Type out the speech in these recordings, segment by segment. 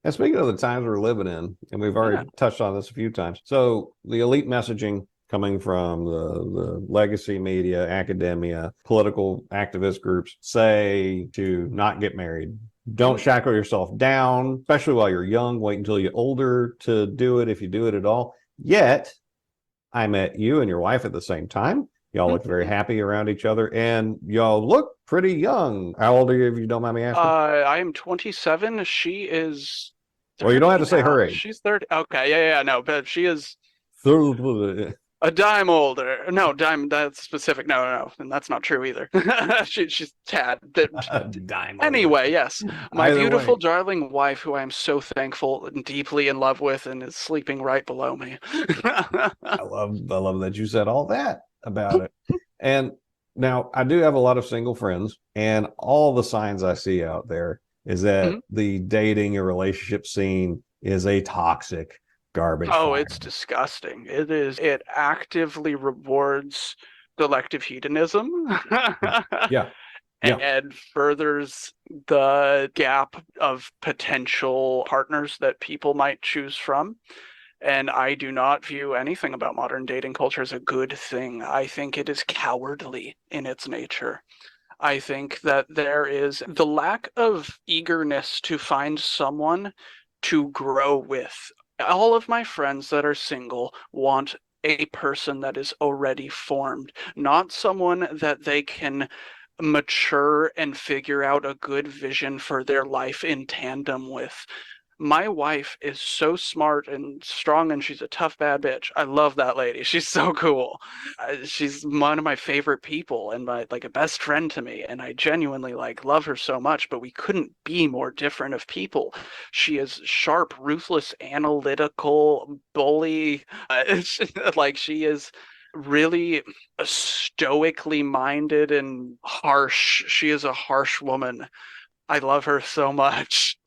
And speaking of the times we're living in, and we've Yeah. already touched on this a few times. So the elite messaging coming from the legacy media, academia, political activist groups say to not get married. Don't Mhm. shackle yourself down, especially while you're young. Wait until you're older to do it if you do it at all. Yet, I met you and your wife at the same time. Y'all look very Mhm. happy around each other, and y'all look pretty young. How old are you, if you don't mind me asking? I am 27. She is Well, you don't have 30 to say now. her age. She's 30. Okay, yeah, no, but she is Dime. a dime older. No, dime, that's specific. No, and that's not true either. She's tad. Older. Anyway, yes, my Either way, beautiful, darling wife, who I am so thankful and deeply in love with, and is sleeping right below me. I love that you said all that about it. And now I do have a lot of single friends, and all the signs I see out there is that Mhm. the dating and relationship scene is a toxic garbage Oh, it's fire. disgusting. It is. It actively rewards selective hedonism. Yeah. Yeah. And furthers the gap of potential partners that people might choose from. And I do not view anything about modern dating culture as a good thing. I think it is cowardly in its nature. I think that there is the lack of eagerness to find someone to grow with. All of my friends that are single want a person that is already formed, not someone that they can mature and figure out a good vision for their life in tandem with. My wife is so smart and strong, and she's a tough bad bitch. I love that lady. She's so cool. She's one of my favorite people and my like a best friend to me, and I genuinely like love her so much, but we couldn't be more different of people. She is sharp, ruthless, analytical, bully. Like she is really stoically minded and harsh. She is a harsh woman. I love her so much.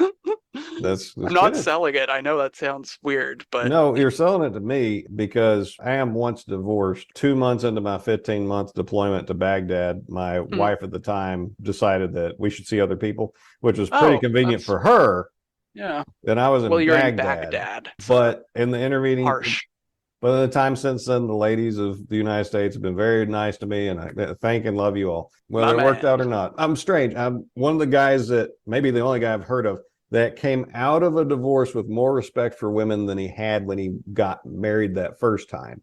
That's I'm not good. selling it. I know that sounds weird, but No, you're selling it to me because I am once divorced. 2 months into my 15-month deployment to Baghdad, my mm, wife at the time decided that we should see other people, which was pretty oh, convenient that's for her. yeah. And I was Well, in you're in Baghdad. Baghdad. It's But in the intervening, harsh. but in the time since then, the ladies of the United States have been very nice to me, and I thank and love you all, My whether it worked out man. or not. I'm strange. I'm one of the guys that maybe the only guy I've heard of that came out of a divorce with more respect for women than he had when he got married that first time.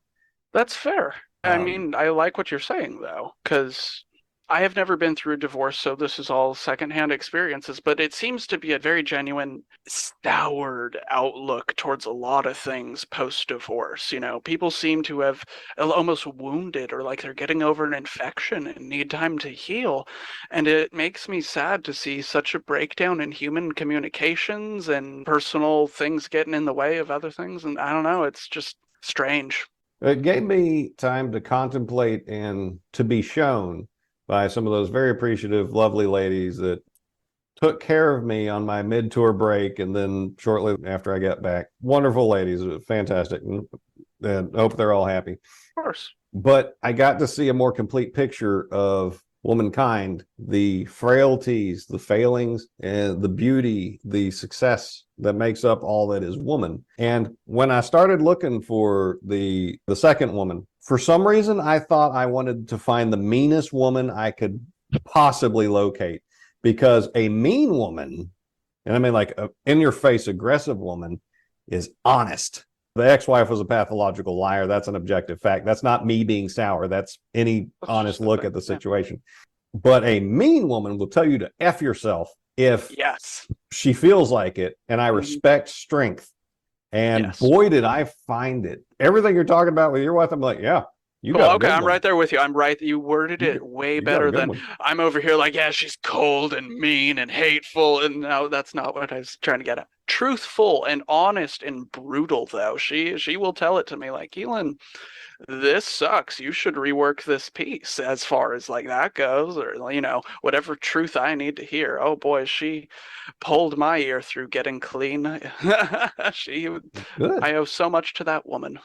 That's fair. I Um, mean, I like what you're saying though, because I have never been through a divorce, so this is all secondhand experiences, but it seems to be a very genuine, soured outlook towards a lot of things post-divorce. People seem to have almost wounded or like they're getting over an infection and need time to heal. And it makes me sad to see such a breakdown in human communications and personal things getting in the way of other things. And I don't know, it's just strange. it gave me time to contemplate and to be shown by some of those very appreciative, lovely ladies that took care of me on my mid-tour break and then shortly after I got back. Wonderful ladies, fantastic, and hope they're all happy. Of course. But I got to see a more complete picture of womankind, the frailties, the failings, and the beauty, the success that makes up all that is woman. And when I started looking for the second woman, for some reason I thought I wanted to find the meanest woman I could possibly locate because a mean woman, and I mean like a in your face aggressive woman, is honest. The ex-wife was a pathological liar. That's an objective fact. That's not me being sour. That's any That's honest just the look thing. at the Yeah. situation. But a mean woman will tell you to F yourself if Yes. she feels like it. And I Mhm. respect strength. And Yes. boy, did I find it. Everything you're talking about with your wife, I'm like, yeah, you Cool. got a Okay, good I'm one. right there with you. I'm right. You worded You, it way you got a better good than one. I'm over here like, yeah, she's cold and mean and hateful. And no, that's not what I was trying to get at. Truthful and honest and brutal, though. She will tell it to me like, Keelan, this sucks. You should rework this piece as far as like that goes, or whatever truth I need to hear. Oh boy, she pulled my ear through getting clean. she, Good. I owe so much to that woman.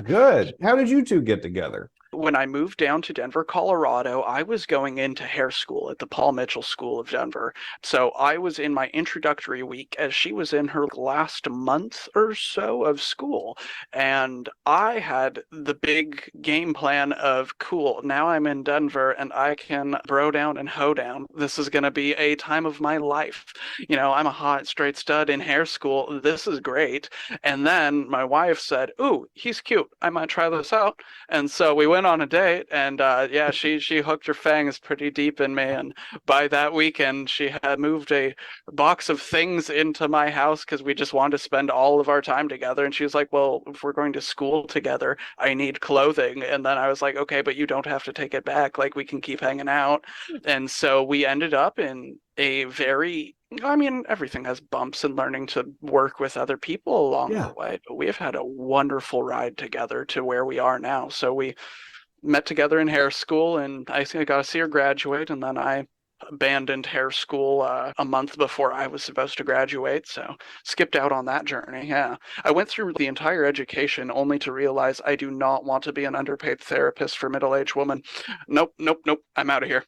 Good. How did you two get together? when I moved down to Denver, Colorado, I was going into hair school at the Paul Mitchell School of Denver. So I was in my introductory week as she was in her last month or so of school. And I had the big game plan of, cool, now I'm in Denver and I can bro down and hoe down. This is going to be a time of my life. I'm a hot, straight stud in hair school. This is great. And then my wife said, "Ooh, he's cute. I might try this out." And so we went on a date, and yeah, she hooked her fangs pretty deep in me. And by that weekend, she had moved a box of things into my house because we just wanted to spend all of our time together. And she was like, "Well, if we're going to school together, I need clothing." And then I was like, "Okay, but you don't have to take it back. Like, we can keep hanging out." And so we ended up in a very, I mean, everything has bumps and learning to work with other people along Yeah. the way, but we've had a wonderful ride together to where we are now. So we met together in hair school, and I got to see her graduate, and then I abandoned hair school a month before I was supposed to graduate, so skipped out on that journey. Yeah, I went through the entire education only to realize I do not want to be an underpaid therapist for middle-aged women. Nope, nope, nope. I'm out of here.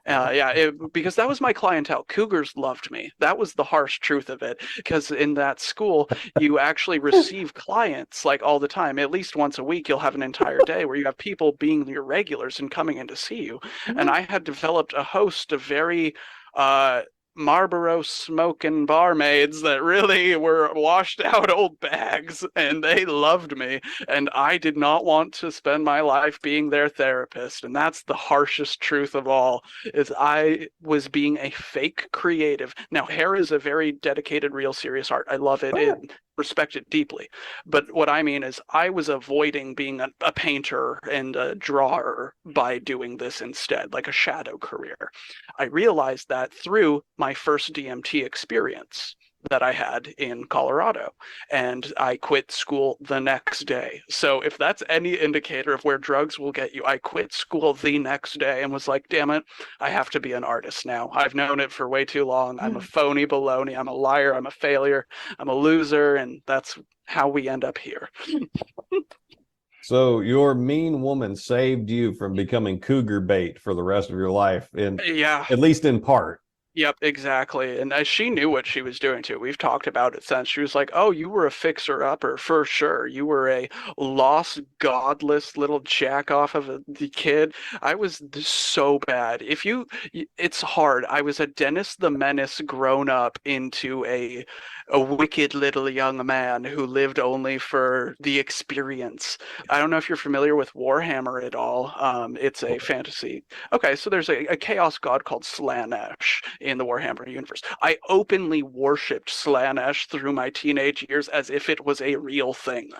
Yeah, because that was my clientele. Cougars loved me. That was the harsh truth of it. Because in that school, you actually receive clients like all the time. At least once a week, you'll have an entire day where you have people being your regulars and coming in to see you. And I had developed a host of very uh, Marlboro smoking barmaids that really were washed out old bags, and they loved me. And I did not want to spend my life being their therapist. And that's the harshest truth of all, is I was being a fake creative. Now, hair is a very dedicated, real, serious art. I love it. Oh, yeah. It respect it deeply. But what I mean is I was avoiding being a painter and a drawer by doing this instead, like a shadow career. I realized that through my first DMT experience that I had in Colorado, and I quit school the next day. So if that's any indicator of where drugs will get you, I quit school the next day and was like, damn it, I have to be an artist now. I've known it for way too long. I'm a phony baloney. I'm a liar. I'm a failure. I'm a loser. And that's how we end up here. So your mean woman saved you from becoming cougar bait for the rest of your life, in Yeah. at least in part. Yep, exactly. And she knew what she was doing too. We've talked about it since. She was like, "Oh, you were a fixer-upper for sure. You were a lost, godless little jack off of the kid." I was so bad. It's hard. I was a Dennis the Menace grown up into a wicked little young man who lived only for the experience. I don't know if you're familiar with Warhammer at all. It's a fantasy. Okay, so there's a chaos god called Slanesh in the Warhammer universe. I openly worshipped Slanesh through my teenage years as if it was a real thing.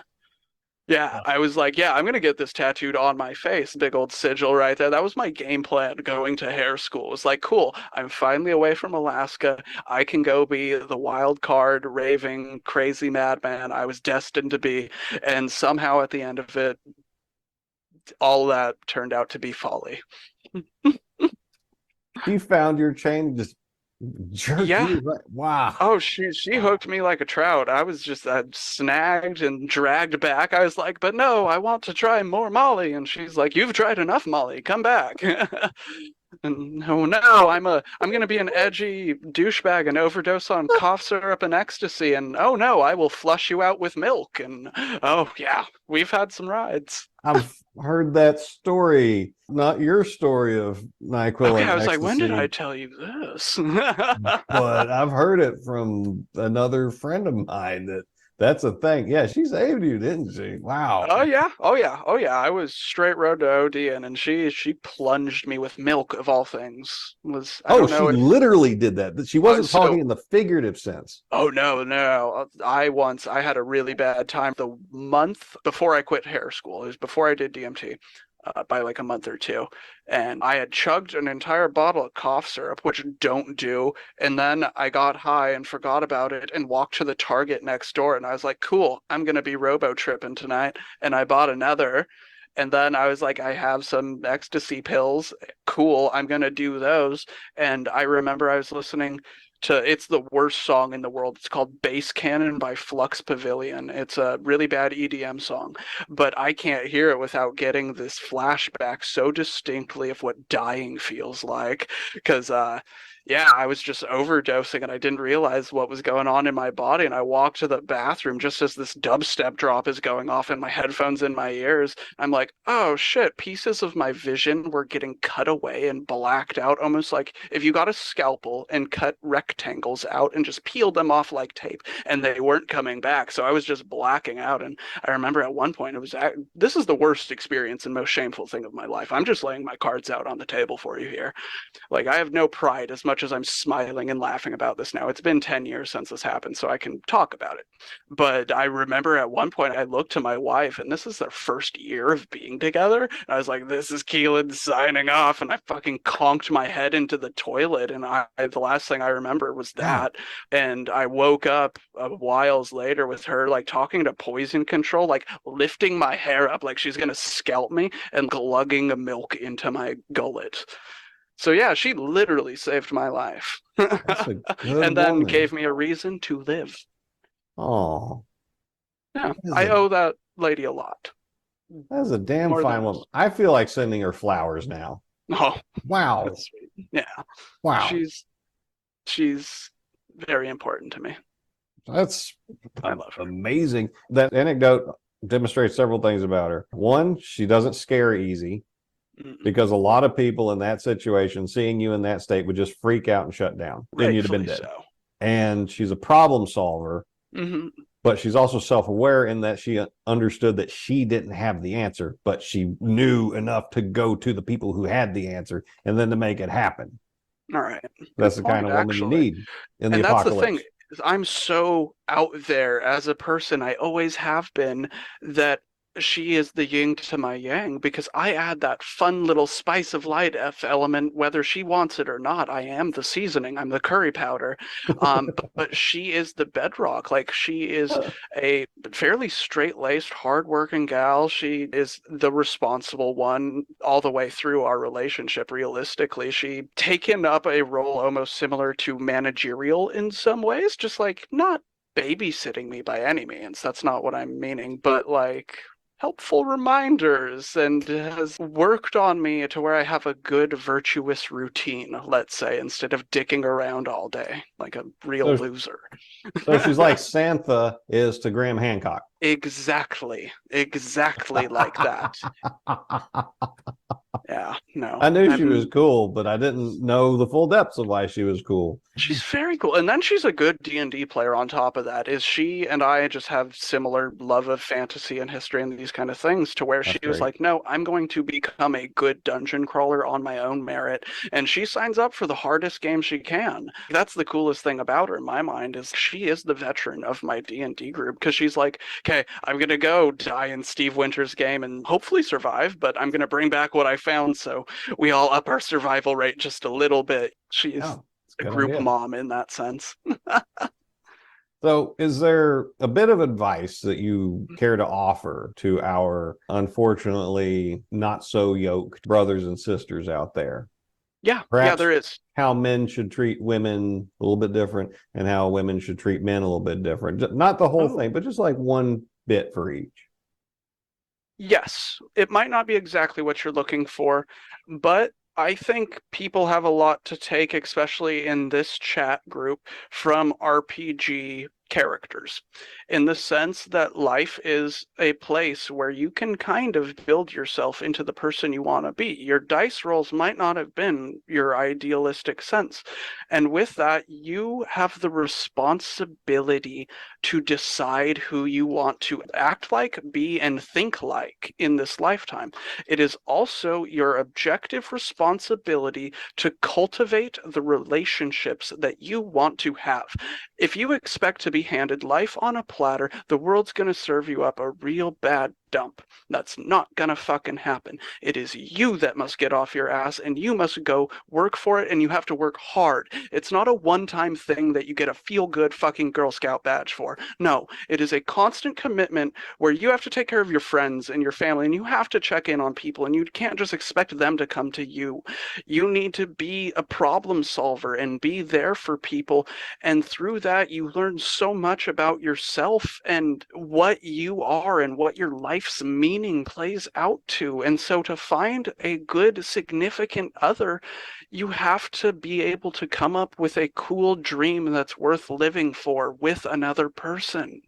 Yeah, I was like, yeah, I'm gonna get this tattooed on my face, big old sigil right there. That was my game plan going to hair school. It was like, cool, I'm finally away from Alaska. I can go be the wild card, raving, crazy madman I was destined to be. And somehow at the end of it, all that turned out to be folly. She found your chain, just jerked Yeah. you right. Wow. Oh, she hooked me like a trout. I was just snagged and dragged back. I was like, but no, I want to try more Molly. And she's like, you've tried enough Molly. Come back. And oh no, I'm gonna be an edgy douchebag and overdose on cough syrup and ecstasy. And oh no, I will flush you out with milk. And oh yeah, we've had some rides. I've heard that story, not your story of NyQuil Okay, and I was like, when did I ecstasy, tell you this? but I've heard it from another friend of mine that's a thing. Yeah, she saved you, didn't she? Wow. Oh yeah, oh yeah, oh yeah. I was straight road to OD, and she plunged me with milk of all things. Was I Oh, don't she know. literally did that. But she wasn't talking So in the figurative sense. oh no, no. I had a really bad time the month before I quit hair school. It was before I did DMT. By like a month or two. And I had chugged an entire bottle of cough syrup, which don't do. And then I got high and forgot about it and walked to the Target next door. And I was like, cool, I'm going to be robo tripping tonight. And I bought another. And then I was like, I have some ecstasy pills. Cool, I'm going to do those. And I remember I was listening it's the worst song in the world. It's called Bass Cannon by Flux Pavilion. It's a really bad EDM song, but I can't hear it without getting this flashback so distinctly of what dying feels like. Because, yeah, I was just overdosing and I didn't realize what was going on in my body. And I walked to the bathroom just as this dubstep drop is going off in my headphones in my ears. I'm like, oh shit, pieces of my vision were getting cut away and blacked out, almost like if you got a scalpel and cut rectangles out and just peeled them off like tape, and they weren't coming back. So I was just blacking out. And I remember at one point, this is the worst experience and most shameful thing of my life. I'm just laying my cards out on the table for you here. Like, I have no pride as much as I'm smiling and laughing about this now. It's been 10 years since this happened, so I can talk about it. But I remember at one point I looked to my wife, and this is their first year of being together. And I was like, this is Keelan signing off. And I fucking conked my head into the toilet. And the last thing I remember was that. And I woke up a whiles later with her, like, talking to poison control, like lifting my hair up like she's going to scalp me and glugging milk into my gullet. So yeah, she literally saved my life. That's a good And then woman. gave me a reason to live. Oh, Yeah, I owe that lady a lot. that's a damn More fine than woman. I feel like sending her flowers now. Oh, Wow. that's sweet. Yeah, Wow. she's very important to me. That's I love her. amazing. That anecdote demonstrates several things about her. One, she doesn't scare easy, because a lot of people in that situation, seeing you in that state, would just freak out and shut down. Then you'd have been dead. So. And she's a problem solver, but she's also self-aware in that she understood that she didn't have the answer, but she knew enough to go to the people who had the answer and then to make it happen. All right. That's the kind of woman you need in the apocalypse. That's the thing. I'm so out there as a person. I always have been, that she is the yin to my yang, because I add that fun little spice of light element, whether she wants it or not. I am the seasoning. I'm the curry powder. But she is the bedrock. Like, she is a fairly straight-laced, hardworking gal. She is the responsible one all the way through our relationship. Realistically, she taken up a role almost similar to managerial in some ways, just like not babysitting me by any means. That's not what I'm meaning, but like helpful reminders, and has worked on me to where I have a good virtuous routine, let's say, instead of dicking around all day like a real loser. So she's like Santha is to Graham Hancock. Exactly like that. Yeah, no. I knew she was cool, but I didn't know the full depths of why she was cool. She's very cool. And then she's a good D&D player on top of that. She and I just have similar love of fantasy and history and these kind of things, to where she was like, no, I'm going to become a good dungeon crawler on my own merit. And she signs up for the hardest game she can. That's the coolest thing about her in my mind, is she is the veteran of my D&D group, because she's like, okay, I'm going to go die in Steve Winter's game and hopefully survive, but I'm going to bring back what I found, so we all up our survival rate just a little bit. She's a group mom in that sense. So is there a bit of advice that you care to offer to our unfortunately not so yoked brothers and sisters out there? Yeah, perhaps there is. How men should treat women a little bit different, and how women should treat men a little bit different. Not the whole thing, but just like one bit for each. Yes, it might not be exactly what you're looking for, but I think people have a lot to take, especially in this chat group, from RPG characters, in the sense that life is a place where you can kind of build yourself into the person you want to be. Your dice rolls might not have been your idealistic sense. And with that, you have the responsibility to decide who you want to act like, be, and think like in this lifetime. It is also your objective responsibility to cultivate the relationships that you want to have. If you expect to be handed life on a platter, the world's going to serve you up a real bad dump. That's not gonna fucking happen. It is you that must get off your ass and you must go work for it, and you have to work hard. It's not a one-time thing that you get a feel-good fucking Girl Scout badge for. No, it is a constant commitment where you have to take care of your friends and your family, and you have to check in on people, and you can't just expect them to come to you. You need to be a problem solver and be there for people, and through that you learn so much about yourself and what you are and what your life's meaning plays out to. And so to find a good significant other, you have to be able to come up with a cool dream that's worth living for with another person.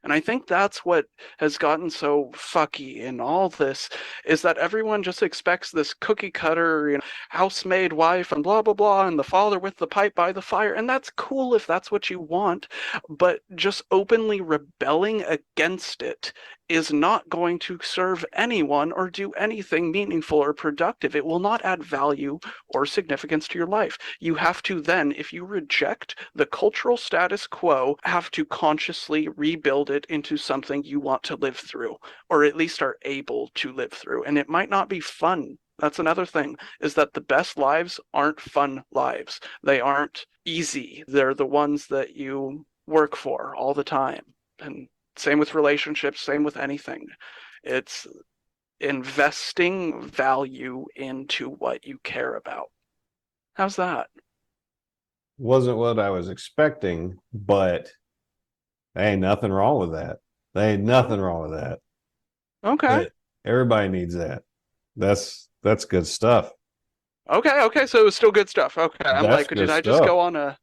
And I think that's what has gotten so fucky in all this, is that everyone just expects this cookie cutter, housemaid wife and blah, blah, blah, and the father with the pipe by the fire. And that's cool if that's what you want, but just openly rebelling against it is not going to serve anyone or do anything meaningful or productive. It will not add value or significance to your life. You have to then, if you reject the cultural status quo, have to consciously rebuild it into something you want to live through, or at least are able to live through. And it might not be fun. That's another thing, is that the best lives aren't fun lives. They aren't easy. They're the ones that you work for all the time. And same with relationships, same with anything. It's investing value into what you care about. How's that? Wasn't what I was expecting, but there ain't nothing wrong with that. There ain't nothing wrong with that. Okay. Everybody needs that. That's good stuff. Okay, so it was still good stuff. Okay, I'm That's like, good did I just stuff. go on a